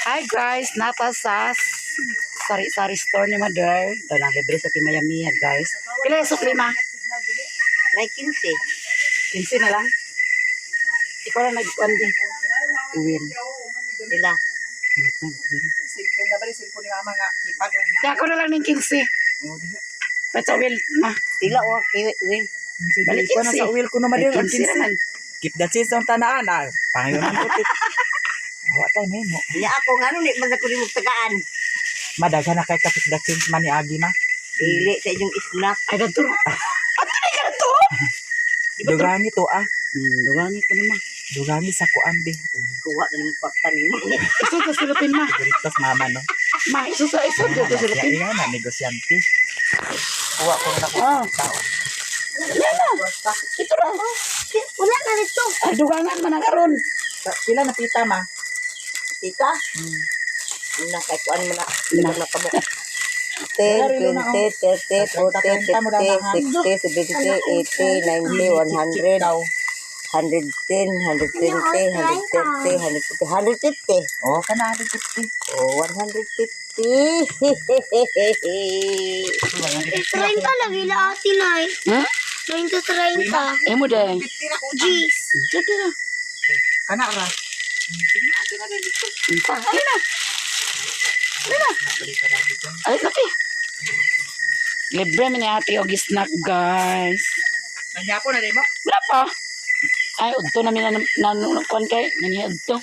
Hi guys, nata sa sari-sari store ni Mother. Doon ang libre sa Timayamiya guys. Pila yung suklima? May 15. 15 na lang. Ikaw na nag-kundi. Uwin. Sila. Silpon na ba rin? Silpon ni mama nga. Kipag. Kaya ako na lang ng 15. Pato Will, ma. Sila o Will. Balik Ko na 15. sa wheel ko naman din. May 15 naman. Keep the seats ang tanaan. Pangayon ang putik. Awa tayo memo. Niya ako nga nun, man ako rin magtagaan. Madaghan na kay kapit the seats man ni Agi ma. Dili sa inyong snack. Ay, ganito. At na ka to? Dugangi to Dugangi ko naman. Dugangi sa kuan be. Kuha na ng pakpan mo. Iso sa sulutin ma. Diritos mama no. Ma, iso sa dito sulutin. Iya na negosyante. Kuha ko na ko. Oh. Tao. Yan na. Ito na. Wala na nito. Ay, dugangan man ang karon. Sila napita ma. Tika? Na kay kuan mo na. Sila na kamo. 10, 20, 30, 40, 50, 60, 70, 80, 90, 100, 110, 120, 130, 150, 150. Oh, kana 150. Oh, 150. 30 lagi lah ati nai. Hmm? 30. Eh mo dahil. Jeez. Sige na. Kana ra. Ano na? Alit na pi. Libre mi ni ate og snack guys. Nanyapo na din mo. Wala pa. Ay, udto na mi na kuan kay nani udto.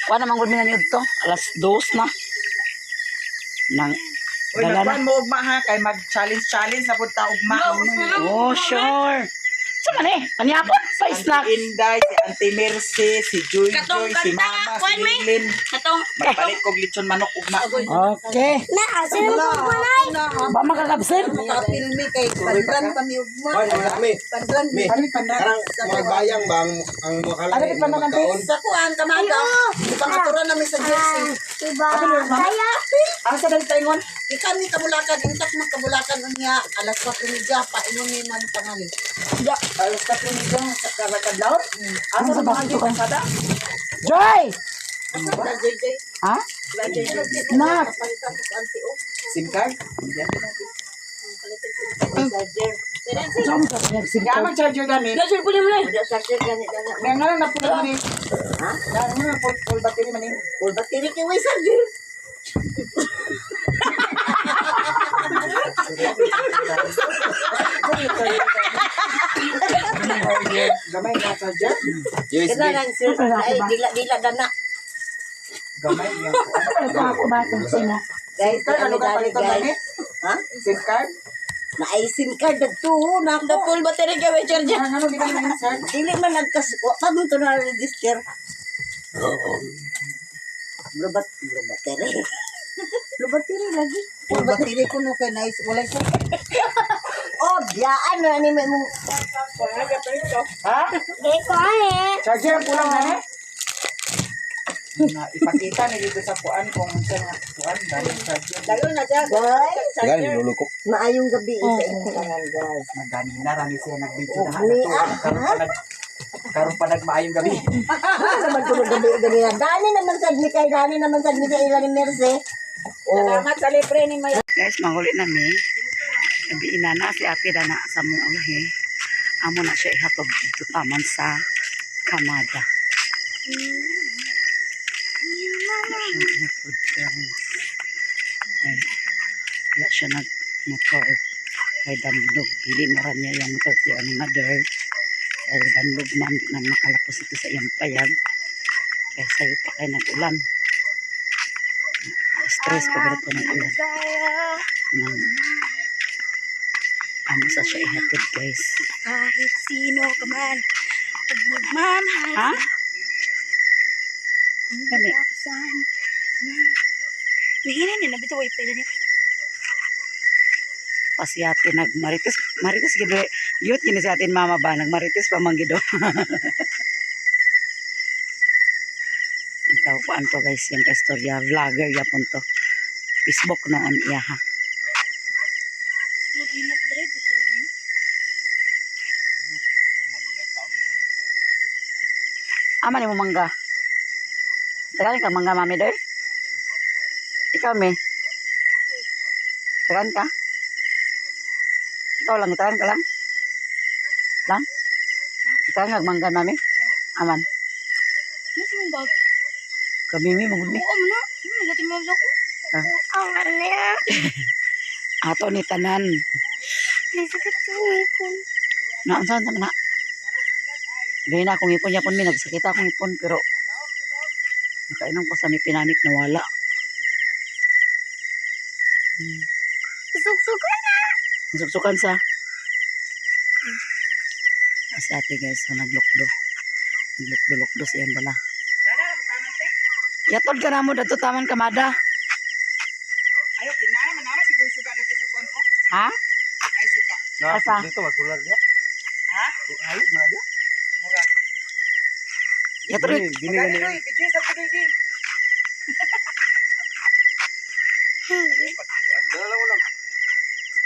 Kuan naman gud mi nani udto. Alas 2 na. Nang Uy, dala nagkuhan na. mo ugma ha kay mag-challenge na punta ugma. Oh, sure. Sa man Panyapon sa snack. Inday, si Auntie Mercy, si Joy Joy, si Mama, si Lilin. Katong Magpalit kog lechon manok ugma. Okay. na asin mo manay. Ba makakabsen? Kapilmi kay pandran kami ugma. Hoy, wala mi. Pandran Mi. Ano pandang? Karang mga bayang ba ang Ano makalay di pandang magkaon? Sa kuan kamaga. Di ba katuran namin sa jersey. Diba? Kaya Asa dali taingon? Ikami kabulakan, intak mo kabulakan unya. Alas 4 ni pa ingon ni man tangali. Ya, alas 4 ni dong sa karakadlaw. Asa sa mga di pasada? Joy! Sa JJ. Ha? Sa JJ. Snack. Palitan ko anti o. SIM card? Jom ka sa Sige, amang charger gani. Charger po mo na. Charger gani gani. Nga nga lang napulo man eh. Ha? Nga nga lang full battery man eh. Full battery kay way charger. Gamay nga charger. USB. Kana lang sir. Ay dila dana. Gamay nga po. Ito ako ba itong sina? Guys, SIM card, ano ka palito gani? Ha? SIM card? Na ay SIM card dagto na ako. Full battery kay way charger. Ano di ba na insert? Dili man nagkas pa mo to na register. Bro battery. Bro battery lagi. Full battery ko no kay nice wala ko. Oh, biyaan na ni mo. Ha? di ko eh. Charger ang kulang gani? Na ipakita na dito sa kuan kung saan nga kuan dahil charger. Dayon na dyan. Guys, Gani charger. lulukok. Maayong gabi sa inyong tanan, guys. Magani na rami siya nag-video Oh, na ani, karon pa nagmaayong gabi. Naman ko gabi ganyan. Dani naman sad ni kay Dani naman sad ni sa ila ni Merce. Salamat sa libre ni May. Guys, manghuli na mi. Nabi inana si ate na sa mong ulahi. Amo na siya ihatog dito taman sa Kamada. Ay, wala siya nag-motor. Kay Danlog. Pili mo rin niya yung motor tiyo ni Mother. Kay Danlog man, di man makalapos ito sa iyang payag. Kaya sa'yo pa kayo nag-ulan. Stress pa ganito ng ulan. Amo sa siya ihatid guys. Kahit sino ka man. Huwag magmamahal. Ha? Kani. Nahinan din na bitaw ay pwede niya. Pa si ate nagmarites. Marites gido. Youth yun si atin mama ba. Nagmarites pa man gido. Ikaw kuan to guys. Yung kastorya. Vlogger yapon to. Facebook noon iya ha. Naghinap dread. Sila ganun. Ama ni mo mangga. Tagaan ka mga mami doy. Ikaw me. Tagaan ka. Ikaw lang tagaan ka lang. Lang. Tagaan ka mangga mami. Aman. Mas mong bag. Kami mi magud mi. Oo, na. Nagatin mo ako. Ah. Ang ano. Ato ni tanan. Nasakit sa ngipon. Naunsa na na. Gaya na akong ipon yapon mi nagsakit akong ipon pero nakainom ko sa may pinamik na wala. Susuk-sukan na. Suksukan sa. Kasi ate guys, so naglukdo. Naglukdo-lukdo sa iyang dala. Yatod ka na mo dato taman kamada. Ayo, kinama naman siguro suga na to sa kuwan ko. Ha? May suga. Asa? Dito masular dia. Ha? Ay, mana dia? Murag. Yatod. Gini Magani gini. doy, bigyan sa kudoy di. Dala lang ulang.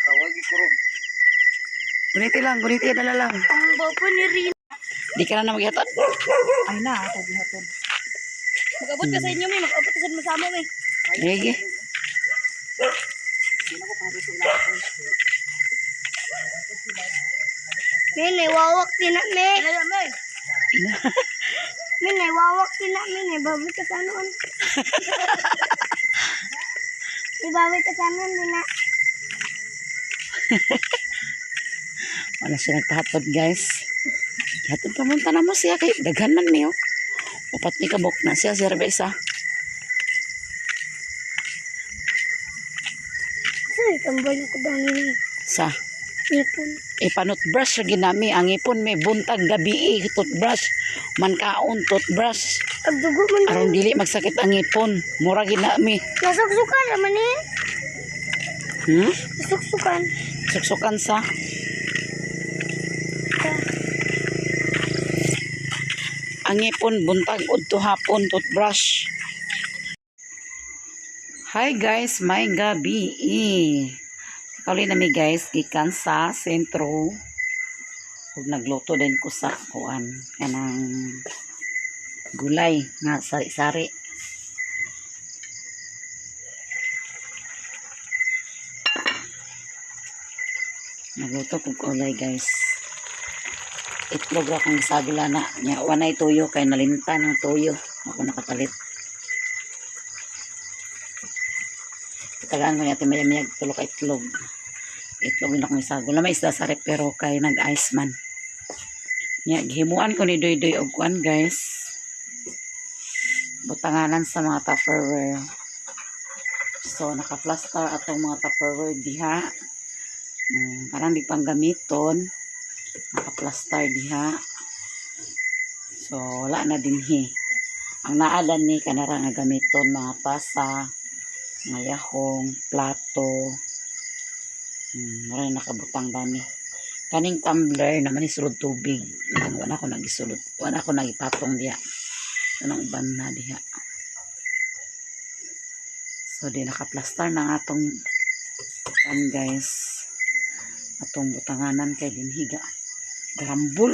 Tawagi kurog. Guniti dala lang. Ang babo ni Rin. Di ka na magyatod. Ay na, ako gihaton. Mag-abot ka sa inyo, may. Mag-abot ka sa masama, may. Sige. May naywawak din na, may. May naywawak din na, may. Naybawit ka sa ano. Naybawit ka sa ano, din na. Wala siya nagpahatod guys. Hatod pamunta na mo siya kay daghan man niyo. Upat ni kabok na siya serbesa. Ay, tambal ako dahil Sa nipon. ipanutbrush lagi nami ang ipon may buntag gabi toothbrush man kaon toothbrush Pagdugo man na. aron dili magsakit ang ipon mura ginami. Nasuksukan naman eh. Hmm? Nasuksukan. Suksukan sa ang ipon buntag udto hapon toothbrush. Hi guys, may gabi. Kauli nami guys gikan sa sentro. Ug nagluto din ko sa kuan kanang gulay nga sari-sari. Nagluto ko gulay guys. Itlog ra kong isagula na nya wanay tuyo kay nalimtan ng tuyo ako nakapalit. Tagaan ko natin mayamiyag tulo ka itlog na akong isagula may isda sa rep pero kay nag-ice man nya gihimuan ko ni doy og kuan guys butanganan sa mga tupperware so naka-plaster atong mga tupperware diha parang di pang gamiton naka-plaster diha so wala na dinhi ang naadan ni kanara nga gamiton mga tasa mga yahong plato maray nakabutang dami kaning tumbler naman isulod tubig wala ko nagisulod wala ko nagipatong diha anong uban na diha so di naka-plaster na atong guys atong butanganan kay dinhiga grambol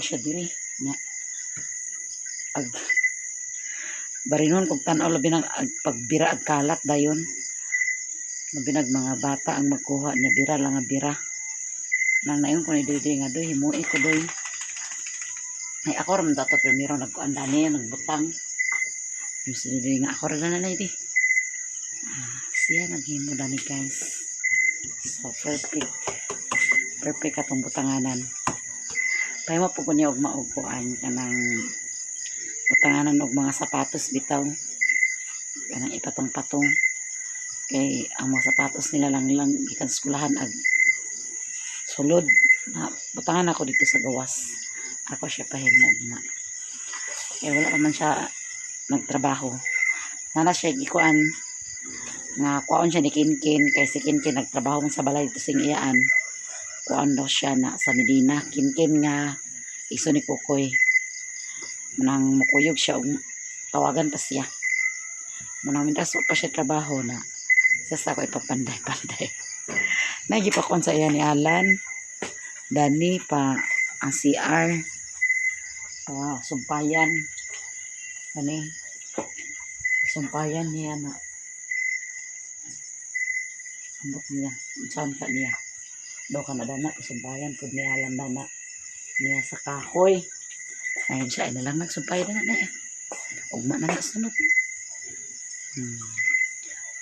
siya diri nya ag barinon kog tan-aw labi nang pagbira ag kalat dayon labi nag mga bata ang magkuha nya bira lang nga bira nang nayon ko ni doy nga doy himui ko doy ay ako ram dato primero nagkuandani nagbutang yung sinabi nga ako rin na di siya naghimo dani guys so perfect atong butanganan kaya mo po ko niya og mauguan kanang butanganan og mga sapatos bitaw kanang ipatong-patong kay ang mga sapatos nila lang ikan skulahan ag sulod na butangan ako dito sa gawas ako siya pahimog na kaya wala pa man siya nagtrabaho nana siya gikuan nga kuan siya ni Kinkin kay si Kinkin nagtrabaho man sa balay dito sing iyaan kuan daw siya na sa Medina Kinkin nga iso ni Kukoy nang mukuyog siya tawagan pa siya manang mintaso pa siya trabaho na siya sa ko ipapanday-panday nagipakon sa iya ni Alan Dani pa ang CR sumpayan Kani, sumpayan niya na. Ambot niya. Saan ka niya? Daw ka na dana. Sumpayan po niya alam dana. Niya sa kahoy. Ayun siya. Ay na lang nagsumpayan na na. Ugma na nasunod.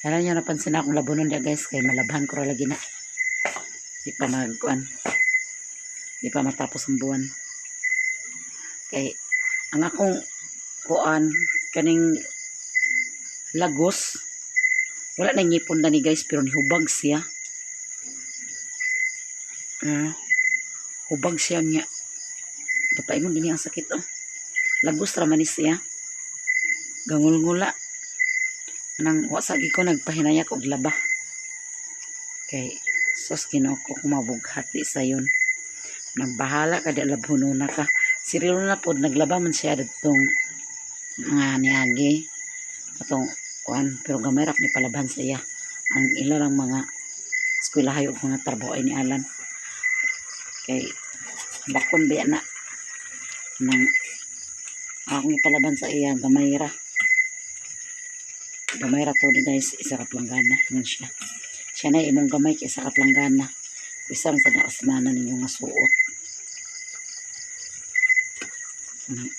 Kaya niyo napansin akong labunon niya guys. Kaya malabhan ko lagi na. Di pa magkuan. Di pa matapos ang buwan. Kaya ang akong kuan kaning lagos wala na ngipon na ni guys pero nihubag siya hubag siya niya papaingon din ang sakit lagos raman ni siya gangulngula nang wasagi ko nagpahinayak og laba kay sos Ginoo ko kumabughat di sayon nagbahala ka di labhunon na ka sirilo na pod naglaba man siya datong mga niagi atong kuan pero gamay rak ni palabhan siya ang ilang mga eskwelahay ug mga trabaho ay ni Alan kay bakon ba na nang akong ipalaban sa iya gamay ra to guys isa ka planggana nun siya na imong gamay kay isa ka planggana isang sa nakasmana ninyo nga suot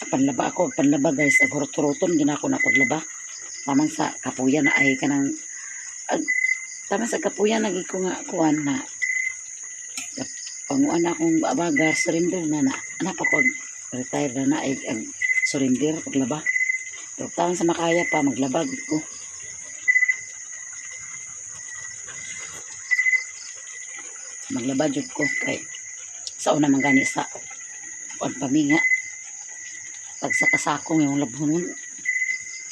panlaba guys agurot-turuton ginako na paglaba tamang sa kapuyan na ay kanang tamang sa kapuyan lagi ko nga kuan na panguan na akong abagar surrender na anak ako retire na ay surrender paglaba pero tamang sa makaya pa maglabag ko maglaba jud ko kay sa una man gani sa kuan paminga pag sa kasakong yung labhonon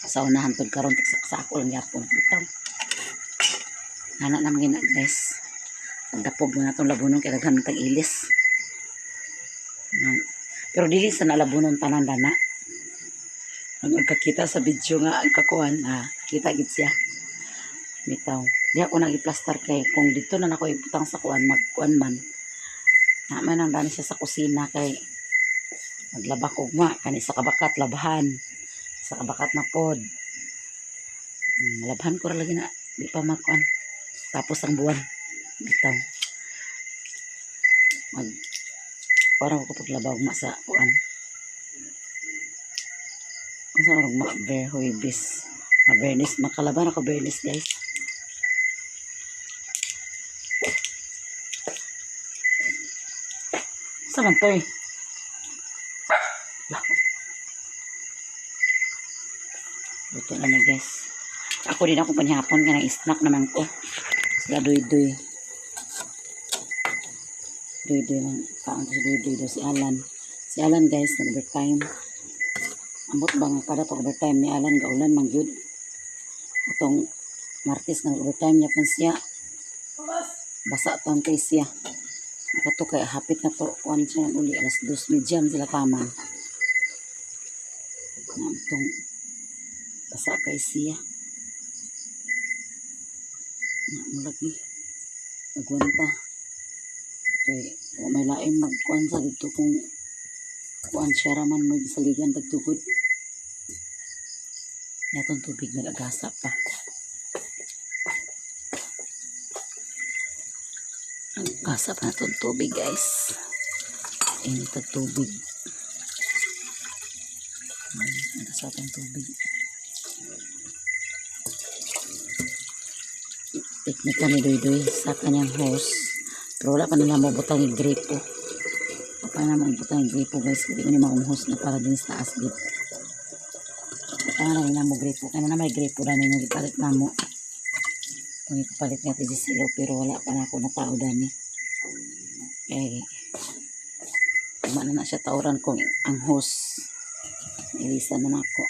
sa unahan tod karon sa kasako lang yapon bitaw anak naman gina guys pagdapog na itong labunon kaya daghan tag ilis pero dili sa nalabunon tanan dana nagkakita sa video nga ang kakuan kita gid siya bitaw di ako nag-plaster kay kung dito na ako ibutang sa kuan magkuan man naman ang dani siya sa kusina kay maglaba ko nga kani sa kabakat labahan sa kabakat na pod malabhan ko ra lagi na di pa makuan tapos ang buwan bitaw mag parang ko paglaba ugma sa kuan sa ugma berhuibis bernis makalaban ako bernis guys sa man to ito na na guys ako din ako panihapon ka ng snack naman ko sila doy-doy ng kaon si doy-doy si Alan guys nag-overtime ambot bang kada pag-overtime ni Alan gaulan mangyud atong Martes nag-overtime niya pun siya basa tang kay siya kato kay hapit na to kuan siya uli alas 2:30 sila taman itong basa kay siya mulagi nagwanta kay may lain magkuan sa dito kung kuan siya raman may bisaligan tagtugod yatong tubig nagagasa pa nagagasa pa na itong tubig guys init ang tubig nagagasa pa ang tubig teknika ni Doy sa kanyang hose pero wala pa nila mabutang yung gripo wala pa nila mabutang yung gripo guys hindi ko nila maumhos na para din sa taas dito wala na nila mo gripo kaya na may gripo na nila ipalit na mo kung ipapalit nga ito zero pero wala pa na ako na tao dani eh kumana na siya tauran kung ang hose ilisan na ako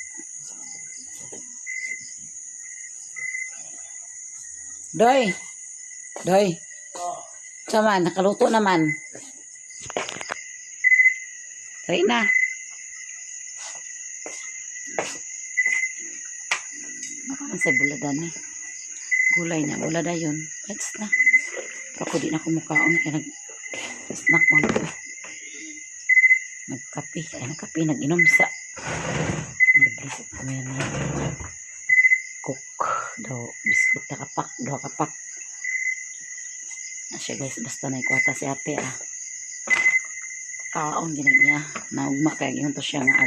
Doy. Sama, nakaluto naman. Tari na. Baka sa buladan eh. Gulay na, bulada yun. Let's na. Pero ako di na kumukaon kaya nag-snack man ko. Nagkape, nag-inom sa guys. May cook daw. Biskut na kapak. 2 kapak. Na siya guys. Basta na ikwata si ate kaon ginag niya. Naugma kaya yun to siya nga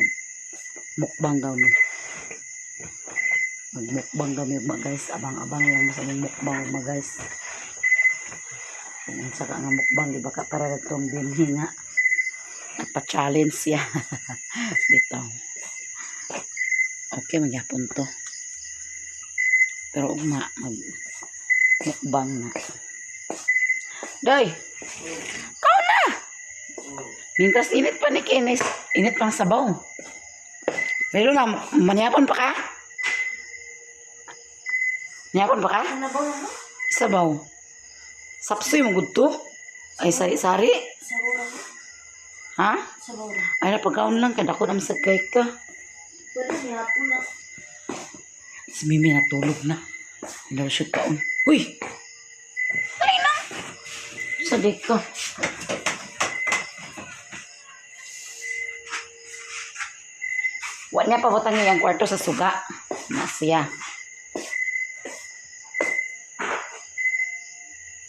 mukbang daw ni. Magmukbang daw ni guys. Abang-abang lang sa mukbang guys. Kung saka nga mukbang di ba ka para itong binhi nga. Nagpa-challenge siya. Bitaw. Okay, magyapon to. Pero ugma, mag-mukbang na. Day! Kau na! Mintas init pa ni Kinis. Init pang sabaw. Pero na, manyapon pa ka? Manyapon pa ka? Sabaw. Sapsoy mo gudto? Ay, sari-sari? Ha? Ay, napagkaon lang. Kada ko naman sa cake ka. Si Mimi natulog na. Hindi daw siya kaon. Uy! Ay na! Sadik ko. Huwag niya pabutan niya yung kwarto sa suga. Nasya.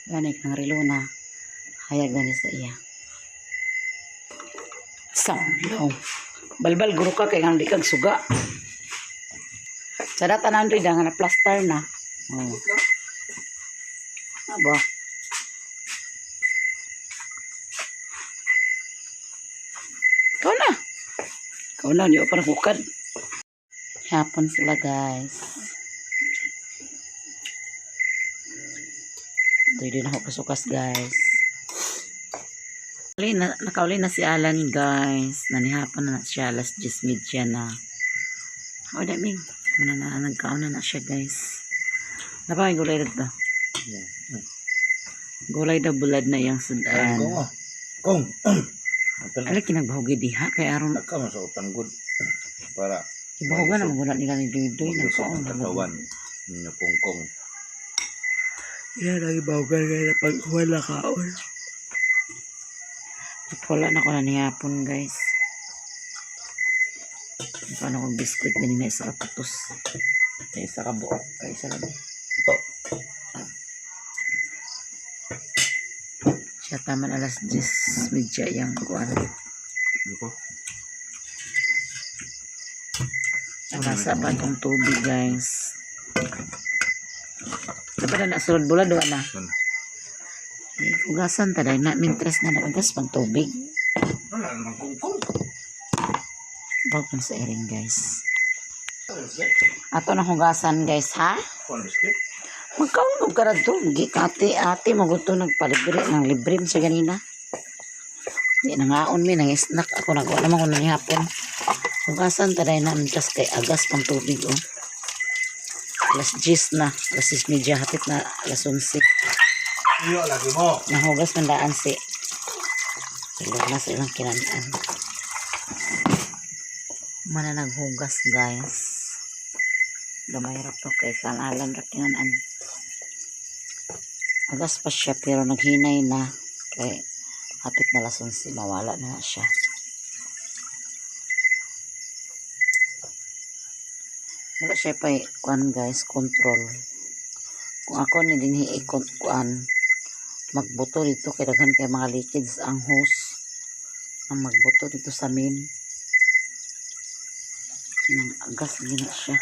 Gani kang relo na. Hayag gani sa iya. Samlaw. Balbal guro ka kaya hindi kang suga. Sada tanan rin nga na plaster na. Oh. Aba. Kau na. Kau na, niyo parang bukad. Hapon sila guys. Ito din ako kasukas guys. Nakauli na si Alan guys. Nanihapon na siya. Alas 10:30 na. O daming. Nagkauna na siya guys. Napakay gulay dito. Gulay daw bulad na yung sudan. Kung. Ala kinagbahugi diha kay aron Naka masautan good. Para ibahugan na magulat nila ni Doy nagkaon na katawan. Yung kungkong. yan ang ibahugan kaya pag wala kaon. Wala na ko na nihapon guys. Paano kong biskuit ganina isa kaputos. Ay isa ka buo. Ay isa lang. Siya taman alas 10:30 yung kuwan. Nasa pa itong tubig guys. Dapat na sulod bulad doon na. Hugasan taday na. Mintres na nakagas pang tubig. Wala namang kungkong. Bawag sa ering guys. Ato na hugasan guys ha. Kuan biscuit. Magkaon mo ka to. Ate mo gusto nagpalibre ng libre mo sa ganina. Di nangaon mi nang snack ako nagawa naman ko nang hapon. Hugasan taday na mintas kay agas pang tubig oh. Alas 10 na. Alas 10:30 hapit na alas 11. Iyo lagi mo. Nahugas man daan si. Sila na sa ilang kinanaan. Mana naghugas guys. Gamay ra to kay kanalan ra kinanaan. Agas pa siya pero naghinay na kay hapit na alas 11 mawala na siya. Wala siya pa kuan guys, control. Kung ako ni dinhi kuan magbuto dito kay daghan kay mga liquids ang hose ang magbuto dito sa main. Agas gina siya.